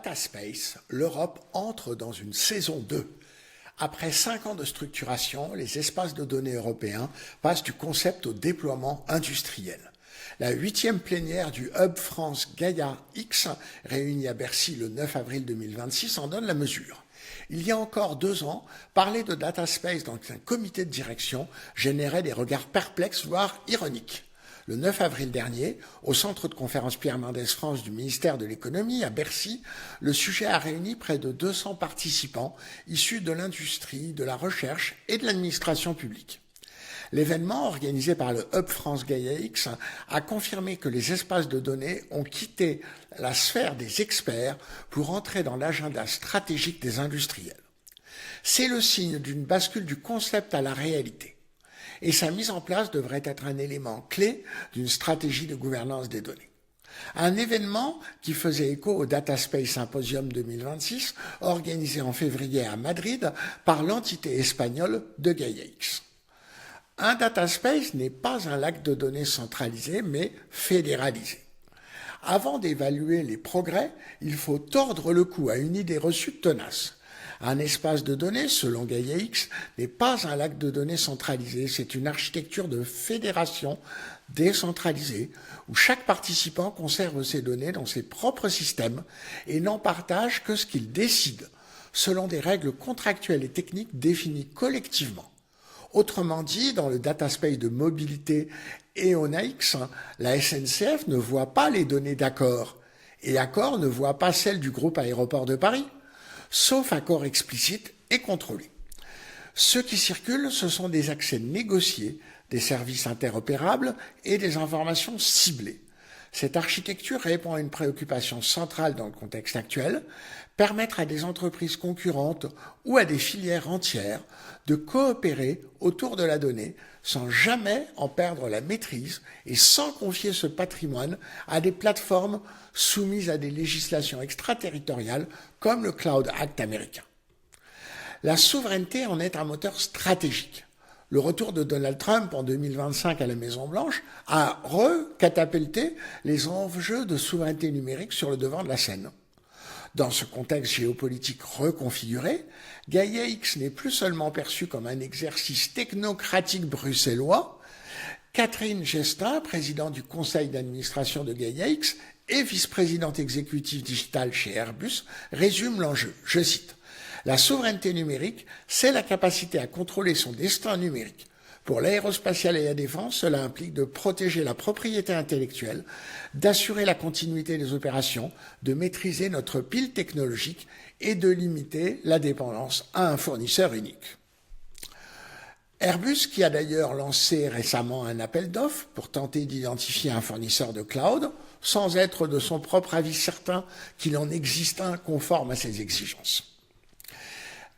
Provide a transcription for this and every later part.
data space, l'Europe entre dans une saison 2. Après 5 ans de structuration, les espaces de données européens passent du concept au déploiement industriel. La 8e plénière du Hub France Gaia X, réunie à Bercy le 9 avril 2026, en donne la mesure. Il y a encore 2 ans, parler de data space dans un comité de direction générait des regards perplexes, voire ironiques. Le 9 avril dernier, au centre de conférence Pierre Mendès France du ministère de l'économie à Bercy, le sujet a réuni près de 200 participants issus de l'industrie, de la recherche et de l'administration publique. L'événement, organisé par le Hub France Gaia X, a confirmé que les espaces de données ont quitté la sphère des experts pour entrer dans l'agenda stratégique des industriels. C'est le signe d'une bascule du concept à la réalité. Et sa mise en place devrait être un élément clé d'une stratégie de gouvernance des données. Un événement qui faisait écho au Data Space Symposium 2026, organisé en février à Madrid par l'entité espagnole de GaiaX. Un data space n'est pas un lac de données centralisé, mais fédéralisé. Avant d'évaluer les progrès, il faut tordre le cou à une idée reçue tenace. Un espace de données, selon GaiaX, n'est pas un lac de données centralisé, c'est une architecture de fédération décentralisée où chaque participant conserve ses données dans ses propres systèmes et n'en partage que ce qu'il décide, selon des règles contractuelles et techniques définies collectivement. Autrement dit, dans le data space de mobilité EONAX, la SNCF ne voit pas les données d'Accor et Accor ne voit pas celles du groupe Aéroports de Paris, sauf accord explicite et contrôlé. Ce qui circule, ce sont des accès négociés, des services interopérables et des informations ciblées. Cette architecture répond à une préoccupation centrale dans le contexte actuel, permettre à des entreprises concurrentes ou à des filières entières de coopérer autour de la donnée sans jamais en perdre la maîtrise et sans confier ce patrimoine à des plateformes soumises à des législations extraterritoriales comme le Cloud Act américain. La souveraineté en est un moteur stratégique. Le retour de Donald Trump en 2025 à la Maison-Blanche a recatapulté les enjeux de souveraineté numérique sur le devant de la scène. Dans ce contexte géopolitique reconfiguré, GaiaX n'est plus seulement perçu comme un exercice technocratique bruxellois. Catherine Gestin, présidente du conseil d'administration de GaiaX et vice-présidente exécutive digitale chez Airbus, résume l'enjeu. Je cite. La souveraineté numérique, c'est la capacité à contrôler son destin numérique. Pour l'aérospatiale et la défense, cela implique de protéger la propriété intellectuelle, d'assurer la continuité des opérations, de maîtriser notre pile technologique et de limiter la dépendance à un fournisseur unique. Airbus, qui a d'ailleurs lancé récemment un appel d'offres pour tenter d'identifier un fournisseur de cloud, sans être de son propre avis certain qu'il en existe un conforme à ses exigences.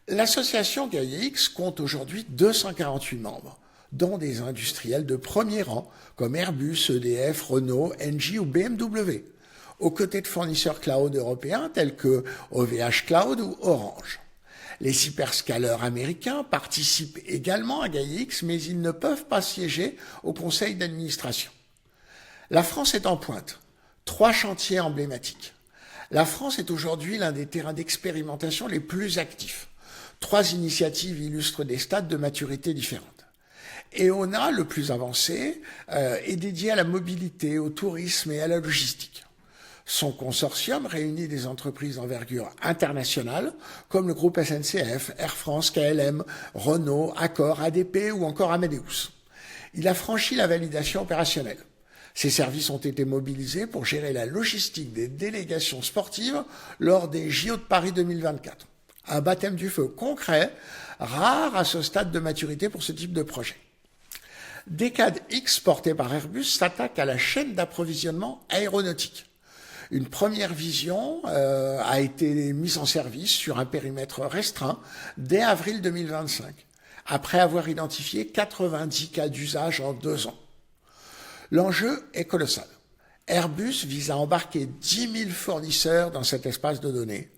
L'association GaiaX compte aujourd'hui 248 membres, dont des industriels de premier rang comme Airbus, EDF, Renault, Engie ou BMW, aux côtés de fournisseurs cloud européens tels que OVH Cloud ou Orange. Les hyperscalers américains participent également à GaiaX, mais ils ne peuvent pas siéger au conseil d'administration. La France est en pointe. 3 chantiers emblématiques. La France est aujourd'hui l'un des terrains d'expérimentation les plus actifs. 3 initiatives illustrent des stades de maturité différentes. EONA, le plus avancé, est dédié à la mobilité, au tourisme et à la logistique. Son consortium réunit des entreprises d'envergure internationale comme le groupe SNCF, Air France, KLM, Renault, Accor, ADP ou encore Amadeus. Il a franchi la validation opérationnelle. Ces services ont été mobilisés pour gérer la logistique des délégations sportives lors des JO de Paris 2024. Un baptême du feu concret, rare à ce stade de maturité pour ce type de projet. Decade X, porté par Airbus, s'attaque à la chaîne d'approvisionnement aéronautique. Une première vision a été mise en service sur un périmètre restreint dès avril 2025, après avoir identifié 90 cas d'usage en 2 ans. L'enjeu est colossal. Airbus vise à embarquer 10 000 fournisseurs dans cet espace de données,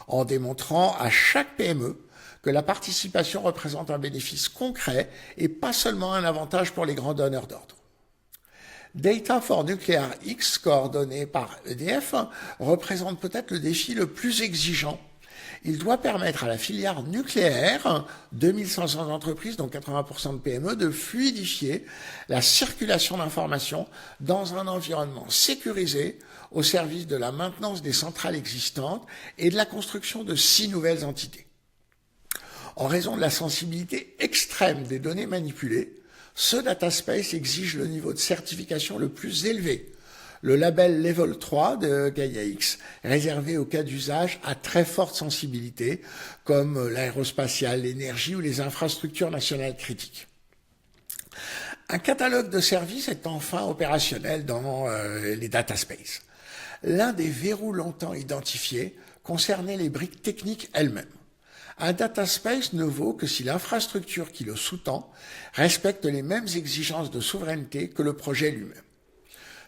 en démontrant à chaque PME que la participation représente un bénéfice concret et pas seulement un avantage pour les grands donneurs d'ordre. Data for Nuclear X, coordonné par EDF, représente peut-être le défi le plus exigeant. Il doit permettre à la filière nucléaire, 2500 entreprises, dont 80% de PME, de fluidifier la circulation d'informations dans un environnement sécurisé au service de la maintenance des centrales existantes et de la construction de 6 nouvelles entités. En raison de la sensibilité extrême des données manipulées, ce data space exige le niveau de certification le plus élevé, le label Level 3 de Gaia-X, réservé aux cas d'usage à très forte sensibilité, comme l'aérospatiale, l'énergie ou les infrastructures nationales critiques. Un catalogue de services est enfin opérationnel dans les data spaces. L'un des verrous longtemps identifiés concernait les briques techniques elles-mêmes. Un data space ne vaut que si l'infrastructure qui le sous-tend respecte les mêmes exigences de souveraineté que le projet lui-même.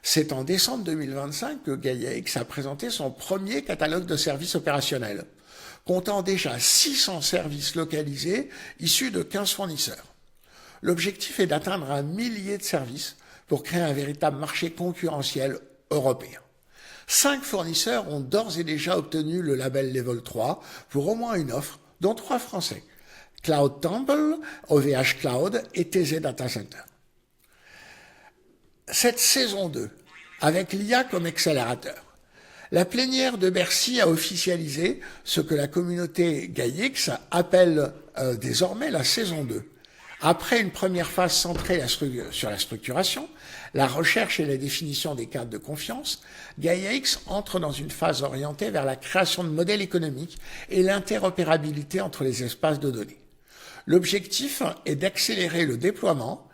C'est en décembre 2025 que Gaia-X a présenté son premier catalogue de services opérationnels, comptant déjà 600 services localisés issus de 15 fournisseurs. L'objectif est d'atteindre 1 millier de services pour créer un véritable marché concurrentiel européen. 5 fournisseurs ont d'ores et déjà obtenu le label Level 3 pour au moins une offre, dont 3 français, Cloud Temple, OVH Cloud et TZ Data Center. Cette saison 2, avec l'IA comme accélérateur, la plénière de Bercy a officialisé ce que la communauté Gaia-X appelle désormais la saison 2. Après une première phase centrée sur la structuration, la recherche et la définition des cadres de confiance, Gaia-X entre dans une phase orientée vers la création de modèles économiques et l'interopérabilité entre les espaces de données. L'objectif est d'accélérer le déploiement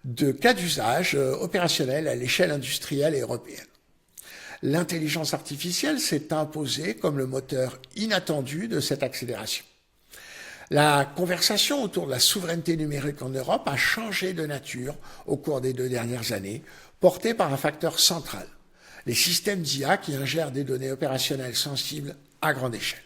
de cas d'usage opérationnels à l'échelle industrielle et européenne. L'intelligence artificielle s'est imposée comme le moteur inattendu de cette accélération. La conversation autour de la souveraineté numérique en Europe a changé de nature au cours des 2 dernières années, portée par un facteur central, les systèmes d'IA qui ingèrent des données opérationnelles sensibles à grande échelle.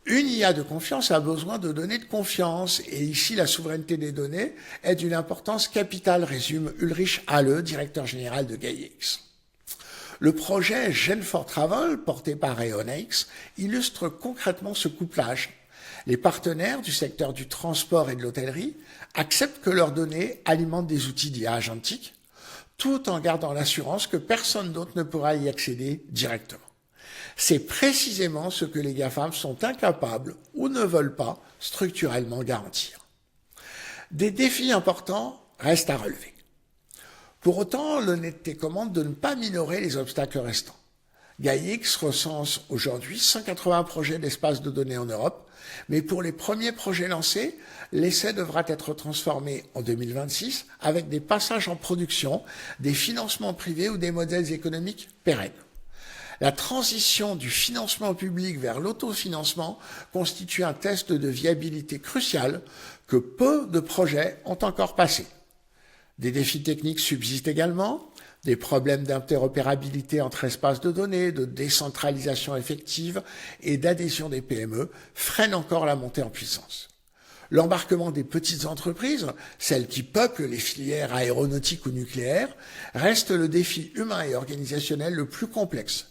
Une IA de confiance a besoin de données de confiance, et ici la souveraineté des données est d'une importance capitale, résume Ulrich Halle, directeur général de Gaia-X. Le projet Gen for Travel, porté par Eonex, illustre concrètement ce couplage. Les partenaires du secteur du transport et de l'hôtellerie acceptent que leurs données alimentent des outils d'IA agentique, tout en gardant l'assurance que personne d'autre ne pourra y accéder directement. C'est précisément ce que les GAFAM sont incapables ou ne veulent pas structurellement garantir. Des défis importants restent à relever. Pour autant, l'honnêteté commande de ne pas minorer les obstacles restants. Gaia-X recense aujourd'hui 180 projets d'espace de données en Europe, mais pour les premiers projets lancés, l'essai devra être transformé en 2026 avec des passages en production, des financements privés ou des modèles économiques pérennes. La transition du financement public vers l'autofinancement constitue un test de viabilité crucial que peu de projets ont encore passé. Des défis techniques subsistent également, des problèmes d'interopérabilité entre espaces de données, de décentralisation effective et d'adhésion des PME freinent encore la montée en puissance. L'embarquement des petites entreprises, celles qui peuplent les filières aéronautiques ou nucléaires, reste le défi humain et organisationnel le plus complexe,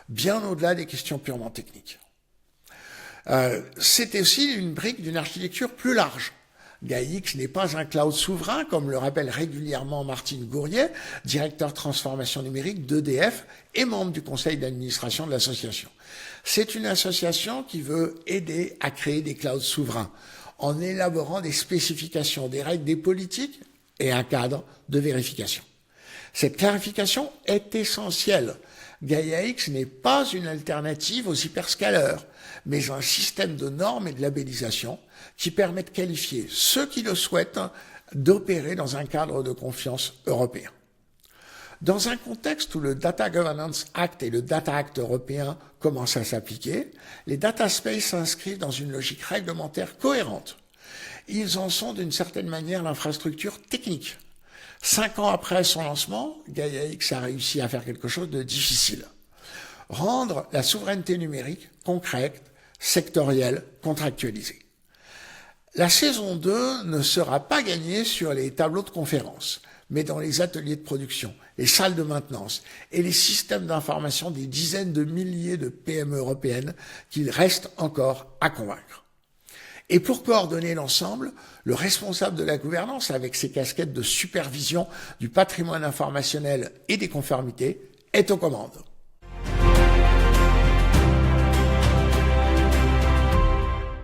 bien au-delà des questions purement techniques. C'est aussi une brique d'une architecture plus large. Gaia-X n'est pas un cloud souverain, comme le rappelle régulièrement Martine Gourrier, directeur transformation numérique d'EDF et membre du conseil d'administration de l'association. C'est une association qui veut aider à créer des clouds souverains, en élaborant des spécifications, des règles, des politiques et un cadre de vérification. Cette clarification est essentielle. Gaia-X n'est pas une alternative aux hyperscalers, mais un système de normes et de labellisation qui permet de qualifier ceux qui le souhaitent d'opérer dans un cadre de confiance européen. Dans un contexte où le Data Governance Act et le Data Act européen commencent à s'appliquer, les data spaces s'inscrivent dans une logique réglementaire cohérente. Ils en sont d'une certaine manière l'infrastructure technique. 5 ans après son lancement, Gaia-X a réussi à faire quelque chose de difficile. Rendre la souveraineté numérique concrète, sectorielle, contractualisée. La saison 2 ne sera pas gagnée sur les tableaux de conférence, mais dans les ateliers de production, les salles de maintenance et les systèmes d'information des dizaines de milliers de PME européennes qu'il reste encore à convaincre. Et pour coordonner l'ensemble, le responsable de la gouvernance, avec ses casquettes de supervision du patrimoine informationnel et des conformités, est aux commandes.